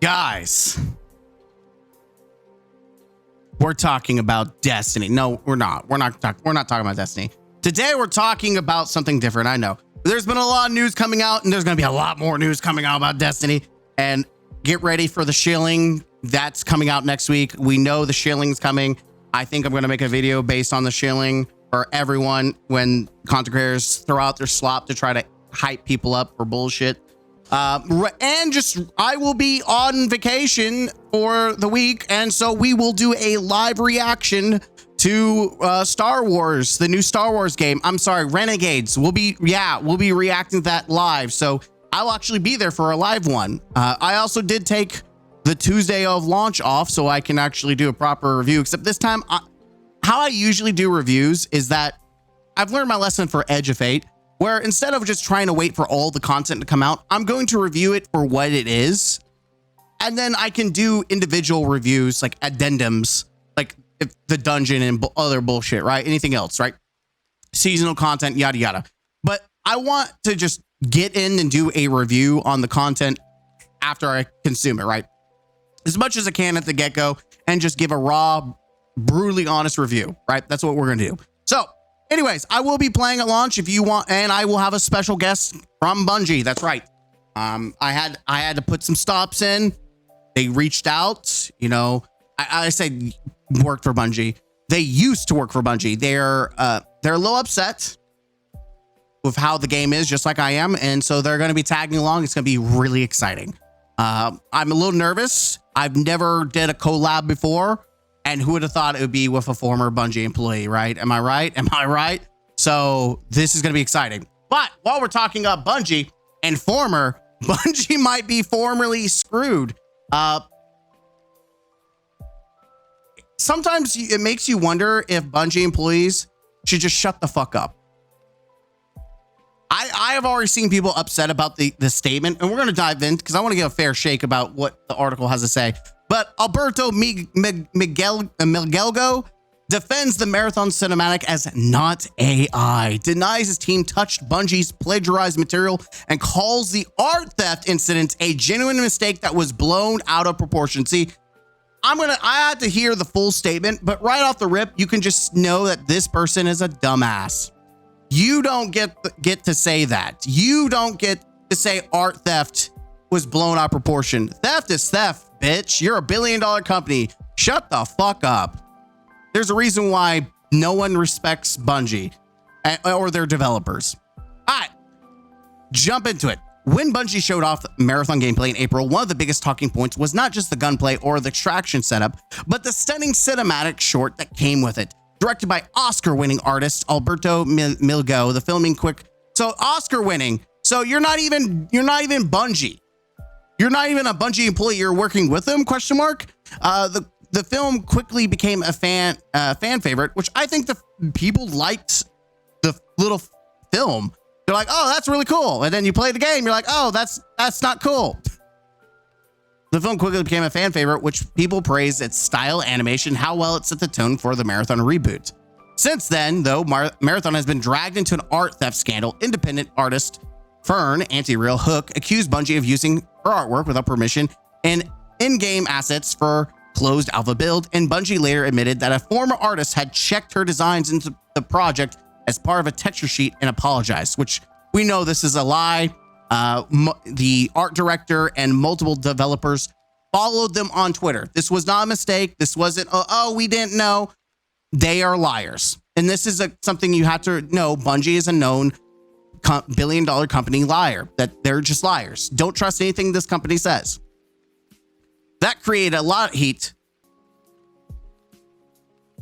Guys, we're talking about Destiny. No, we're not. We're not talking about Destiny. Today, we're talking about something different. I know there's been a lot of news coming out, and there's going to be a lot more news coming out about Destiny. And get ready for the shilling. That's coming out next week. We know the shilling's coming. I think I'm going to make a video based on the shilling for everyone when content creators throw out their slop to try to hype people up for bullshit. And just, I will be on vacation for the week. And so we will do a live reaction to Star Wars, the new Star Wars game. I'm sorry, Renegades. We'll be reacting to that live. So I'll actually be there for a live one. I also did take the Tuesday of launch off so I can actually do a proper review, except this time, how I usually do reviews is that I've learned my lesson for Edge of Fate, where instead of just trying to wait for all the content to come out, I'm going to review it for what it is. And then I can do individual reviews, like addendums, like if the dungeon and other bullshit, right? Anything else, right? Seasonal content, yada, yada. But I want to just get in and do a review on the content after I consume it, right? As much as I can at the get-go and just give a raw, brutally honest review, right? That's what we're going to do. So anyways, I will be playing at launch if you want, and I will have a special guest from Bungie. That's right. I had to put some stops in. They reached out, you know, I said worked for Bungie. They used to work for Bungie. They're a little upset with how the game is, just like I am. And so they're going to be tagging along. It's going to be really exciting. I'm a little nervous. I've never did a collab before. And who would have thought it would be with a former Bungie employee, right? Am I right? Am I right? So this is going to be exciting. But while we're talking about Bungie and former, Bungie might be formerly screwed. Sometimes it makes you wonder if Bungie employees should just shut the fuck up. I have already seen people upset about the statement, and we're going to dive in because I want to give a fair shake about what the article has to say. But Alberto Mielgo defends the Marathon cinematic as not AI, denies his team touched Bungie's plagiarized material, and calls the art theft incident a genuine mistake that was blown out of proportion. See, I had to hear the full statement, but right off the rip, you can just know that this person is a dumbass. You don't get to say that. You don't get to say art theft was blown out of proportion. Theft is theft, bitch. You're $1 billion company. Shut the fuck up. There's a reason why no one respects Bungie or their developers. All right, jump into it. When Bungie showed off Marathon gameplay in April, one of the biggest talking points was not just the gunplay or the extraction setup, but the stunning cinematic short that came with it. Directed by Oscar-winning artist Alberto Mielgo, the filming so Oscar-winning. So you're not even Bungie. You're not even a Bungie employee. You're working with them? Question mark. The film quickly became a fan favorite, which I think the people liked the little film. They're like, oh, that's really cool. And then you play the game. You're like, oh, that's not cool. The film quickly became a fan favorite, which people praised its style, animation, how well it set the tone for the Marathon reboot. Since then, though, Marathon has been dragged into an art theft scandal. Independent artist Fern Anti-Real Hook accused Bungie of using her artwork without permission and in-game assets for closed alpha build, and Bungie later admitted that a former artist had checked her designs into the project as part of a texture sheet and apologized, which we know this is a lie. The art director and multiple developers followed them on Twitter. This was not a mistake. This wasn't, oh, we didn't know. They are liars. And this is something you have to know. Bungie is a known billion-dollar company liar, that they're just liars. Don't trust anything this company says. That created a lot of heat.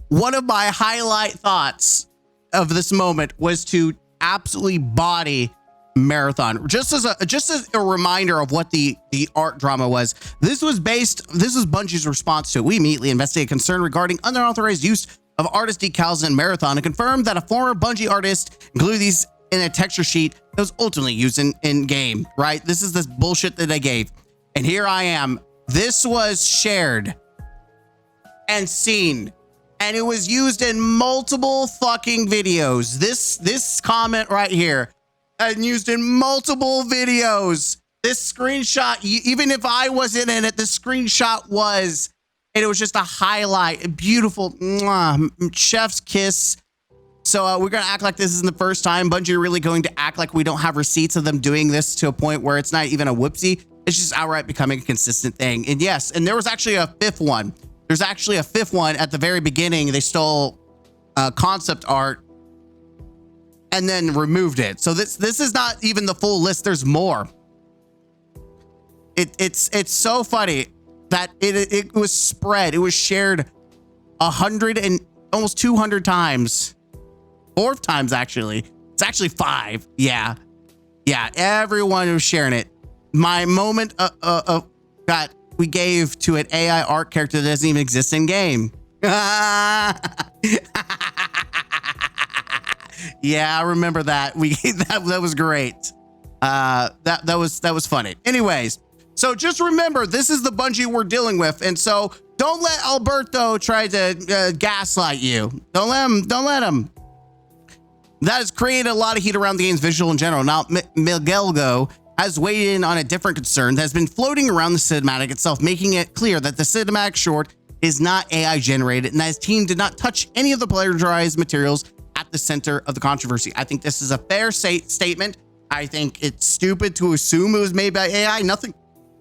One of my highlight thoughts of this moment was to absolutely body Marathon, just as a reminder of what the art drama was. This is Bungie's response to it. We immediately investigated concern regarding unauthorized use of artist decals in Marathon and confirmed that a former Bungie artist included these in a texture sheet that was ultimately used in game, right? This is this bullshit that they gave. And here I am. This was shared and seen, and it was used in multiple fucking videos. This comment right here and used in multiple videos. This screenshot, even if I wasn't in it, this screenshot was, and it was just a highlight. Beautiful, mwah, chef's kiss. So we're going to act like this isn't the first time. Bungie are really going to act like we don't have receipts of them doing this to a point where it's not even a whoopsie. It's just outright becoming a consistent thing. And yes, and there was actually a fifth one. There's actually a fifth one at the very beginning. They stole concept art and then removed it. So this is not even the full list. There's more. It's so funny that it was spread. It was shared 100 and almost 200 times. 4 times, actually. It's actually 5. Yeah. Everyone was sharing it. My moment that we gave to an AI art character that doesn't even exist in game. Yeah, I remember that. That was great. That was funny. Anyways, so just remember, this is the Bungie we're dealing with, and so don't let Alberto try to gaslight you. Don't let him. That has created a lot of heat around the game's visual in general. Now, Mielgo has weighed in on a different concern that has been floating around the cinematic itself, making it clear that the cinematic short is not AI generated and that his team did not touch any of the plagiarized materials at the center of the controversy. I think this is a fair statement. I think it's stupid to assume it was made by AI. Nothing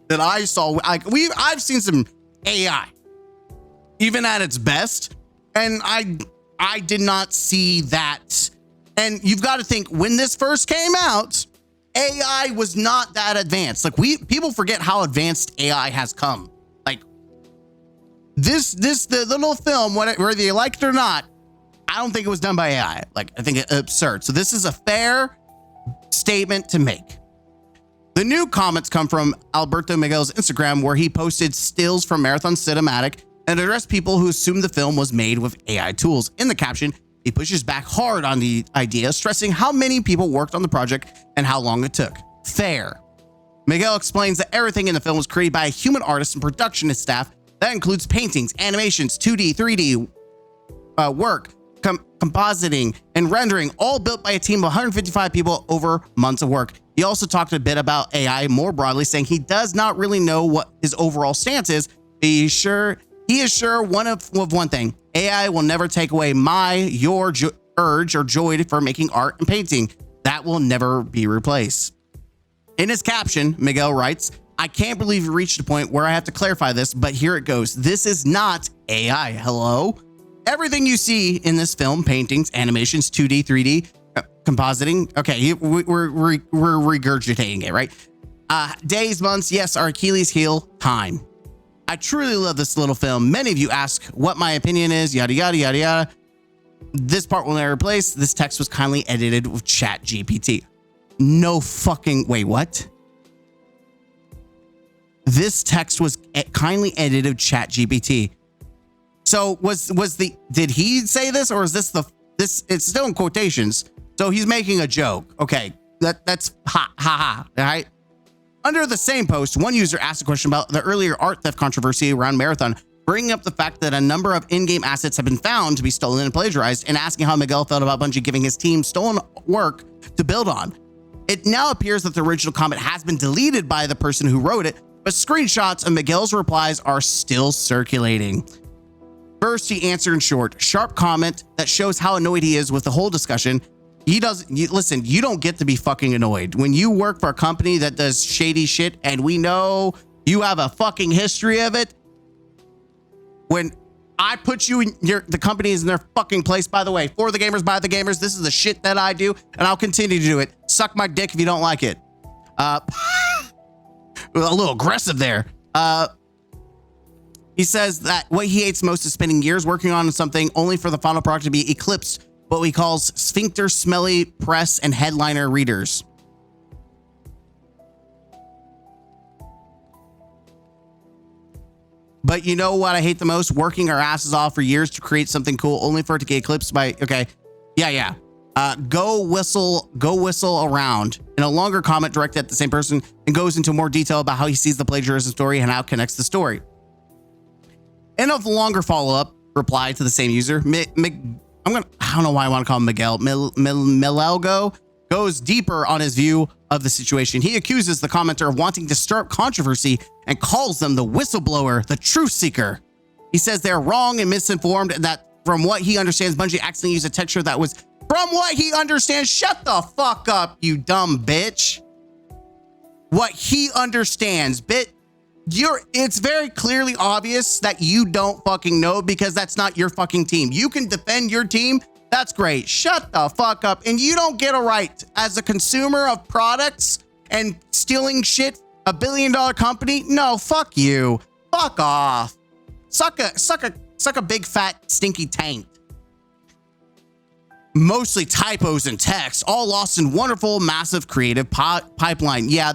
that I saw, I've seen some AI, even at its best, and I did not see that. And you've got to think, when this first came out, AI was not that advanced. Like, people forget how advanced AI has come. Like, the little film, whether you like it or not, I don't think it was done by AI. Like, I think it's absurd. So this is a fair statement to make. The new comments come from Alberto Miguel's Instagram, where he posted stills from Marathon Cinematic and addressed people who assumed the film was made with AI tools. In the caption, he pushes back hard on the idea, stressing how many people worked on the project and how long it took. Fair. Miguel explains that everything in the film was created by a human artist and production staff. That includes paintings, animations, 2D, 3D work, compositing, and rendering, all built by a team of 155 people over months of work. He also talked a bit about AI more broadly, saying he does not really know what his overall stance is. He is sure of one thing: AI will never take away your urge or joy for making art and painting. That will never be replaced. In his caption, Miguel writes, "I can't believe you reached a point where I have to clarify this, but here it goes. This is not AI. Hello? Everything you see in this film, paintings, animations, 2D, 3D, compositing." Okay, we're regurgitating it, right? Days, months, yes, our Achilles heel, time. I truly love this little film. Many of you ask what my opinion is, yada, yada, yada, yada. This part will never replace. This text was kindly edited with ChatGPT. No fucking, wait, what? This text was kindly edited with ChatGPT. So did he say this, or is this it's still in quotations. So he's making a joke. Okay, that's ha, all right? Under the same post, one user asked a question about the earlier art theft controversy around Marathon, bringing up the fact that a number of in-game assets have been found to be stolen and plagiarized, and asking how Miguel felt about Bungie giving his team stolen work to build on. It now appears that the original comment has been deleted by the person who wrote it, but screenshots of Miguel's replies are still circulating. First, he answered in short, sharp comment that shows how annoyed he is with the whole discussion. Listen, you don't get to be fucking annoyed. When you work for a company that does shady shit, and we know you have a fucking history of it, when I put you in the company is in their fucking place, by the way, for the gamers, by the gamers, this is the shit that I do, and I'll continue to do it. Suck my dick if you don't like it. A little aggressive there. He says that what he hates most is spending years working on something only for the final product to be eclipsed what he calls sphincter smelly press and headliner readers. But you know what I hate the most? Working our asses off for years to create something cool only for it to get eclipsed by, okay. Yeah. Go whistle around. In a longer comment directed at the same person, and goes into more detail about how he sees the plagiarism story and how it connects the story. In a longer follow-up reply to the same user, I don't know why I want to call him Miguel. Mielgo goes deeper on his view of the situation. He accuses the commenter of wanting to stir up controversy and calls them the whistleblower, the truth seeker. He says they're wrong and misinformed, and that from what he understands, Bungie accidentally used a texture that was from what he understands. Shut the fuck up, you dumb bitch. What he understands, it's very clearly obvious that you don't fucking know because that's not your fucking team. You can defend your team. That's great. Shut the fuck up. And you don't get a right as a consumer of products and stealing shit, $1 billion company. No, fuck you. Fuck off. Suck a big fat stinky taint. Mostly typos and text, all lost in wonderful, massive creative pipeline. Yeah,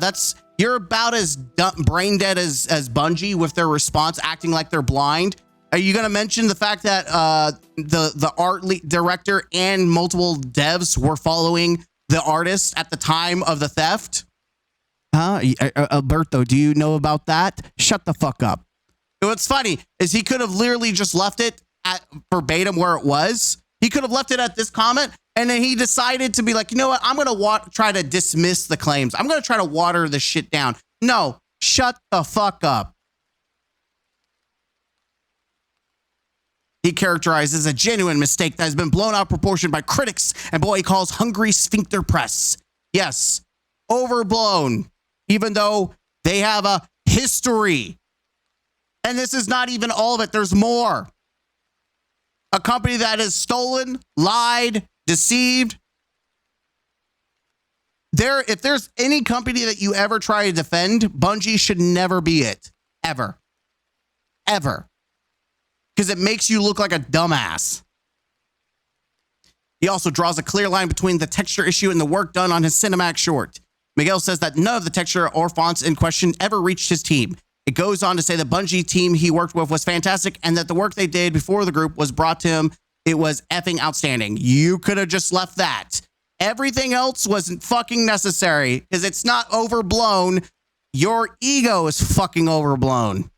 you're about as brain dead as Bungie with their response, acting like they're blind. Are you going to mention the fact that the art director and multiple devs were following the artist at the time of the theft? Huh? Alberto, do you know about that? Shut the fuck up. What's funny is he could have literally just left it at verbatim where it was. He could have left it at this comment, and then he decided to be like, you know what? I'm going to try to dismiss the claims. I'm going to try to water the shit down. No, shut the fuck up. He characterizes a genuine mistake that has been blown out of proportion by critics and what he calls hungry sphincter press. Yes, overblown, even though they have a history. And this is not even all of it. There's more. A company that has stolen, lied, deceived. If there's any company that you ever try to defend, Bungie should never be it. Ever. Ever. Because it makes you look like a dumbass. He also draws a clear line between the texture issue and the work done on his cinematic short. Miguel says that none of the texture or fonts in question ever reached his team. It goes on to say the Bungie team he worked with was fantastic and that the work they did before the group was brought to him. It was effing outstanding. You could have just left that. Everything else wasn't fucking necessary because it's not overblown. Your ego is fucking overblown.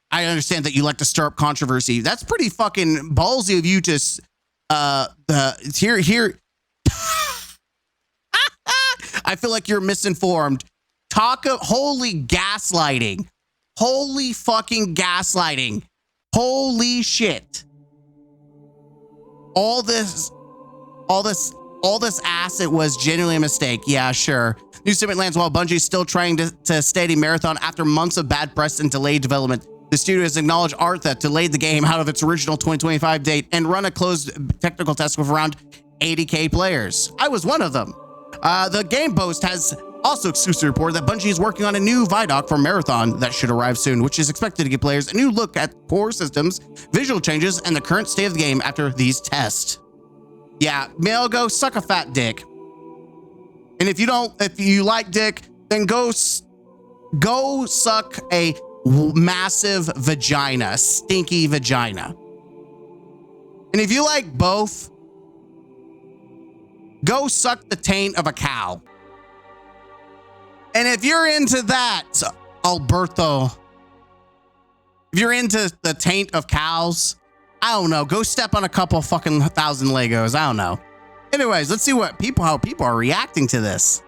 I understand that you like to stir up controversy. That's pretty fucking ballsy of you to here. I feel like you're misinformed. Holy gaslighting. Holy fucking gaslighting. Holy shit. All this ass, it was genuinely a mistake. Yeah, sure. New shipment lands while Bungie's still trying to steady marathon after months of bad press and delayed development. The studio has acknowledged art theft, delayed the game out of its original 2025 date, and run a closed technical test with around 80K players. I was one of them. The Game Post has also exclusively reported that Bungie is working on a new Vidoc for Marathon that should arrive soon, which is expected to give players a new look at core systems, visual changes, and the current state of the game after these tests. Yeah, Mielgo, suck a fat dick. And if you like dick, then go suck a massive vagina, stinky vagina. And if you like both, go suck the taint of a cow. And if you're into that, Alberto, if you're into the taint of cows, I don't know, go step on a couple fucking 1,000 Legos. I don't know. Anyways, let's see how people are reacting to this.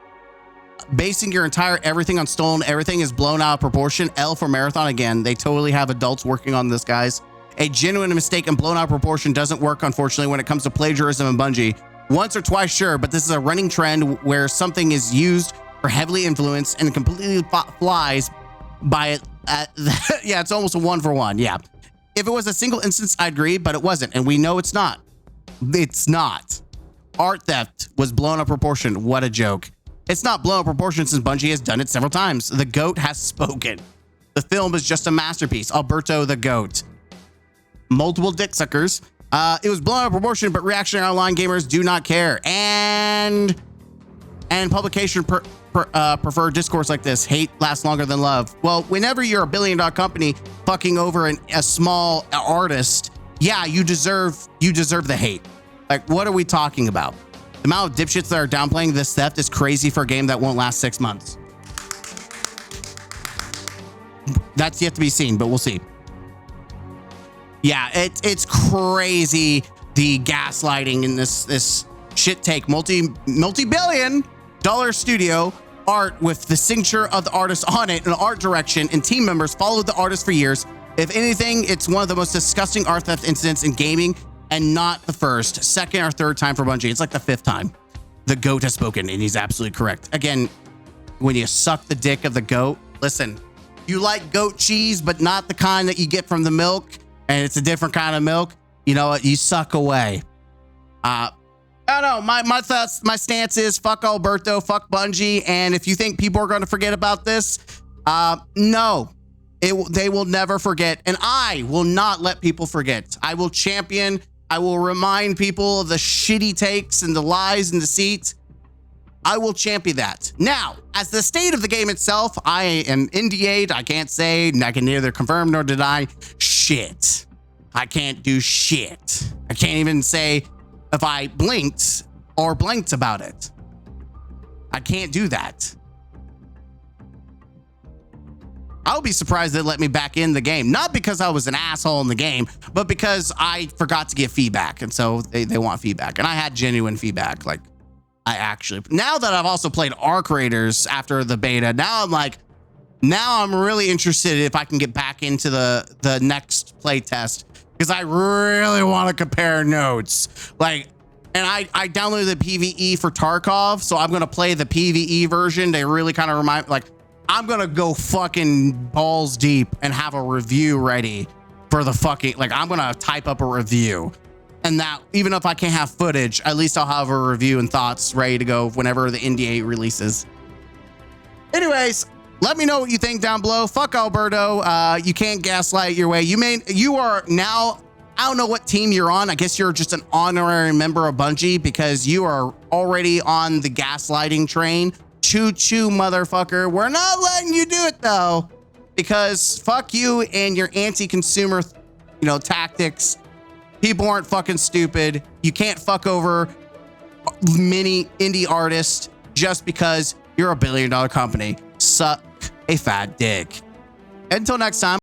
Basing your entire everything on stolen everything is blown out of proportion. L for Marathon again. They totally have adults working on this, guys. A genuine mistake and blown out of proportion doesn't work, unfortunately, when it comes to plagiarism and Bungie. Once or twice, sure, but this is a running trend where something is used or heavily influenced and completely flies by it. Yeah, it's almost a 1-for-1. Yeah. If it was a single instance, I'd agree, but it wasn't. And we know it's not. It's not. Art theft was blown out of proportion. What a joke. It's not blown out of proportion since Bungie has done it several times. The GOAT has spoken. The film is just a masterpiece. Alberto the GOAT. Multiple dick suckers. It was blown out of proportion, but reactionary online gamers do not care. And publication prefer discourse like this. Hate lasts longer than love. Well, whenever you're a $1 billion company fucking over a small artist, yeah, you deserve the hate. Like, what are we talking about? The amount of dipshits that are downplaying this theft is crazy for a game that won't last 6 months. That's yet to be seen, but we'll see. Yeah, it's crazy, the gaslighting in this shit take, multi-billion dollar studio art with the signature of the artist on it and art direction, and team members followed the artist for years. If anything, it's one of the most disgusting art theft incidents in gaming, and not the first, second, or third time for Bungie. It's like the 5th time. The goat has spoken, and he's absolutely correct. Again, when you suck the dick of the goat, listen, you like goat cheese, but not the kind that you get from the milk, and it's a different kind of milk, you know what? You suck away. I don't know. My thoughts, my stance is fuck Alberto, fuck Bungie, and if you think people are going to forget about this, no. They will never forget, and I will not let people forget. I will champion, I will remind people of the shitty takes and the lies and deceit. I will champion that. Now, as the state of the game itself, I am NDA'd. I can't say, I can neither confirm nor deny shit. I can't do shit. I can't even say if I blinked or blanked about it. I can't do that. I'll be surprised they let me back in the game. Not because I was an asshole in the game, but because I forgot to give feedback. And so they want feedback. And I had genuine feedback. Like, I actually, now that I've also played Arc Raiders after the beta, now I'm like, now I'm really interested if I can get back into the next playtest, because I really want to compare notes. Like, and I downloaded the PvE for Tarkov, so I'm going to play the PvE version. They really kind of remind, like, I'm going to go fucking balls deep and have a review ready for the fucking, like, I'm going to type up a review. And that, even if I can't have footage, at least I'll have a review and thoughts ready to go whenever the NDA releases. Anyways, let me know what you think down below. Fuck Alberto. You can't gaslight your way. You are now, I don't know what team you're on. I guess you're just an honorary member of Bungie because you are already on the gaslighting train. Choo choo, motherfucker. We're not letting you do it though, because fuck you and your anti-consumer, tactics. People aren't fucking stupid. You can't fuck over many indie artists just because you're a $1 billion company. Suck a fat dick. Until next time.